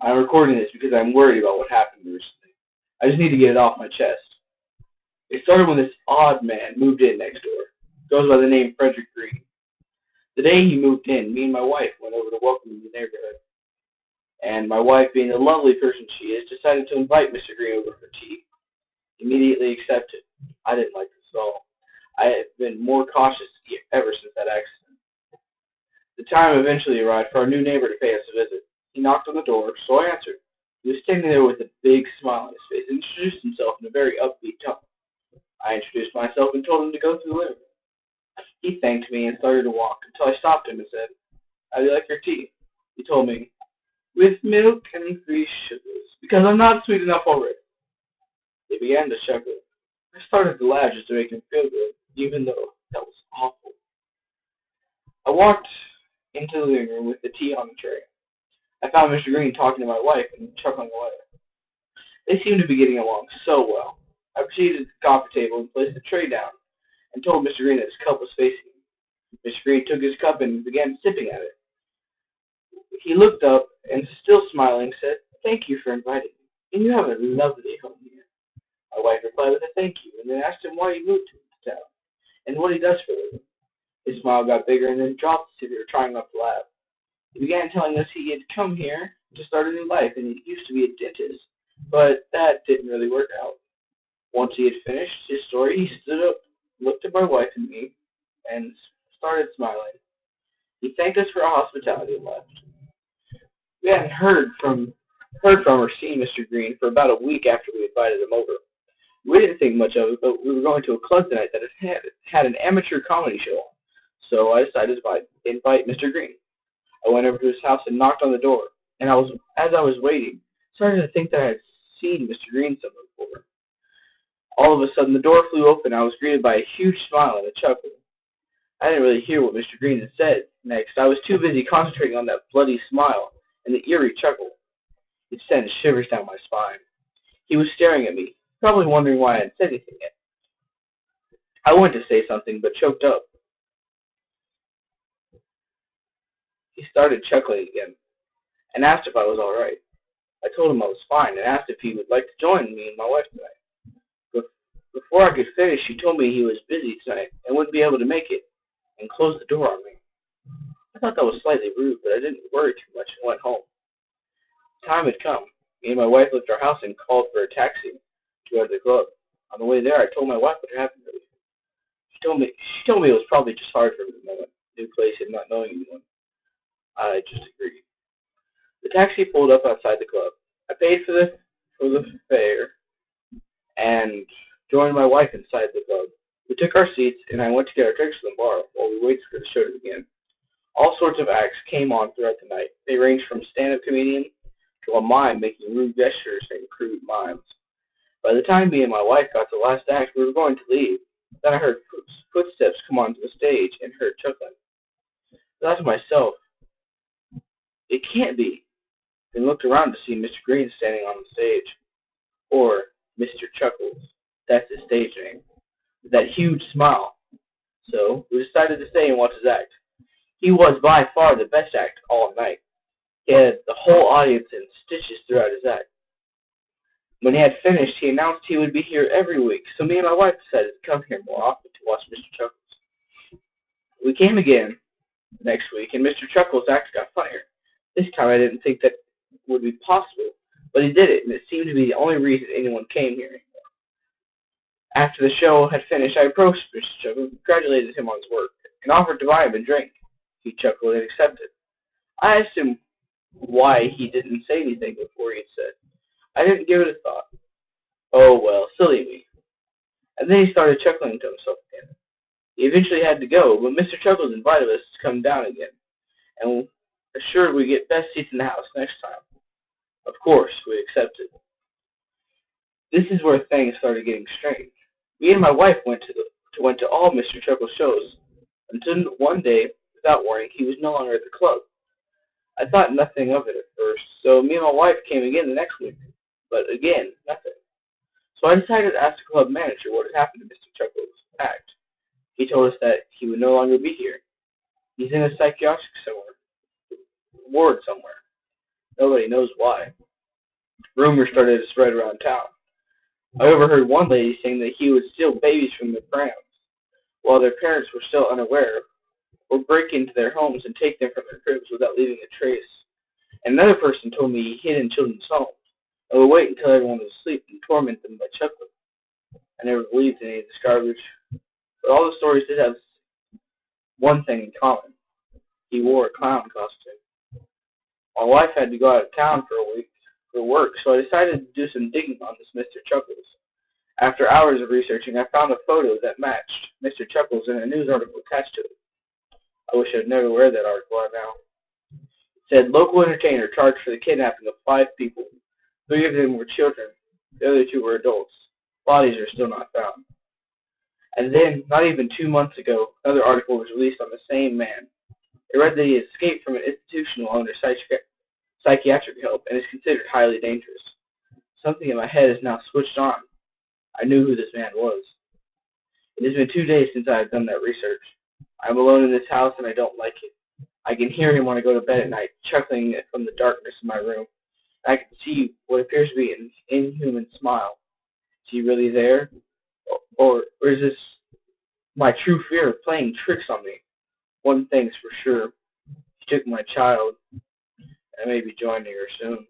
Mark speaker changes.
Speaker 1: I'm recording this because I'm worried about what happened recently. I just need to get it off my chest. It started when this odd man moved in next door. Goes by the name Frederick Green. The day he moved in, me and my wife went over to welcome him to the neighborhood. And my wife, being the lovely person she is, decided to invite Mr. Green over for tea. Immediately accepted. I didn't like this at all. I have been more cautious ever since that accident. The time eventually arrived for our new neighbor to pay us a visit. He knocked on the door, so I answered. He was standing there with a big smile on his face and introduced himself in a very upbeat tone. I introduced myself and told him to go through the living room. He thanked me and started to walk until I stopped him and said, "How do you like your tea?" He told me, "With milk and 3 sugars, because I'm not sweet enough already." He began to chuckle. I started to laugh just to make him feel good, even though that was awful. I walked into the living room with the tea on the tray. I found Mr. Green talking to my wife and chuckling away. They seemed to be getting along so well. I proceeded to the coffee table and placed the tray down and told Mr. Green that his cup was facing him. Mr. Green took his cup and began sipping at it. He looked up and, still smiling, said, "Thank you for inviting me, and you have a lovely home here." My wife replied with a thank you, and then asked him why he moved to town and what he does for a living. His smile got bigger and then dropped as if he were trying not to laugh. He began telling us he had come here to start a new life and he used to be a dentist, but that didn't really work out. Once he had finished his story, he stood up, looked at my wife and me, and started smiling. He thanked us for our hospitality and left. We hadn't heard from or seen Mr. Green for about a week after we invited him over. We didn't think much of it, but we were going to a club tonight that had an amateur comedy show on, so I decided to invite Mr. Green. I went over to his house and knocked on the door, and as I was waiting, started to think that I had seen Mr. Green somewhere before. All of a sudden, the door flew open, and I was greeted by a huge smile and a chuckle. I didn't really hear what Mr. Green had said next. I was too busy concentrating on that bloody smile and the eerie chuckle. It sent shivers down my spine. He was staring at me, probably wondering why I hadn't said anything yet. I wanted to say something, but choked up. He started chuckling again, and asked if I was all right. I told him I was fine, and asked if he would like to join me and my wife tonight. Before I could finish, he told me he was busy tonight and wouldn't be able to make it, and closed the door on me. I thought that was slightly rude, but I didn't worry too much and went home. Time had come. Me and my wife left our house and called for a taxi to go to the club. On the way there, I told my wife what had happened to me. She told me it was probably just hard for me at the moment, new place and not knowing anyone. I just agreed. The taxi pulled up outside the club. I paid for the fare and joined my wife inside the club. We took our seats, and I went to get our drinks from the bar while we waited for the show to begin. All sorts of acts came on throughout the night. They ranged from stand-up comedian to a mime making rude gestures and crude mimes. By the time me and my wife got to the last act, we were going to leave. Then I heard footsteps come onto the stage and heard chuckling. I thought to myself, "It can't be." Then looked around to see Mr. Green standing on the stage. Or Mr. Chuckles. That's his stage name. With that huge smile. So we decided to stay and watch his act. He was by far the best act all night. He had the whole audience in stitches throughout his act. When he had finished, he announced he would be here every week, so me and my wife decided to come here more often to watch Mr. Chuckles. We came again next week, and Mr. Chuckles' act got funnier. This time I didn't think that would be possible, but he did it, and it seemed to be the only reason anyone came here anymore. After the show had finished, I approached Mr. Chuckles, congratulated him on his work, and offered to buy him a drink. He chuckled and accepted. I asked him why he didn't say anything before he had said. I didn't give it a thought. Oh well, silly me. And then he started chuckling to himself again. He eventually had to go, but Mr. Chuckles invited us to come down again, and assured we'd get best seats in the house next time. Of course, we accepted. This is where things started getting strange. Me and my wife went to all Mr. Chuckles' shows, until one day, without warning, he was no longer at the club. I thought nothing of it at first, so me and my wife came again the next week, but again, nothing. So I decided to ask the club manager what had happened to Mr. Chuckles' act. He told us that he would no longer be here. He's in a psychiatric ward somewhere. Nobody knows why. Rumors started to spread around town. I overheard one lady saying that he would steal babies from their prams, while their parents were still unaware, or break into their homes and take them from their cribs without leaving a trace. Another person told me he hid in children's homes and would wait until everyone was asleep and torment them by chuckling. I never believed in any of this garbage, but all the stories did have one thing in common. He wore a clown costume. My wife had to go out of town for a week for work, so I decided to do some digging on this Mr. Chuckles. After hours of researching, I found a photo that matched Mr. Chuckles in a news article attached to it. I wish I'd never read that article out now. It said, local entertainer charged for the kidnapping of 5 people. 3 of them were children. The other 2 were adults. Bodies are still not found. And then, not even 2 months ago, another article was released on the same man. It read that he escaped from an institution while under psychiatric help and is considered highly dangerous. Something in my head is now switched on. I knew who this man was. It has been 2 days since I have done that research. I am alone in this house and I don't like it. I can hear him when I go to bed at night, chuckling from the darkness of my room. I can see what appears to be an inhuman smile. Is he really there? Or is this my true fear of playing tricks on me? One thing's for sure. He took my child. I may be joining her soon.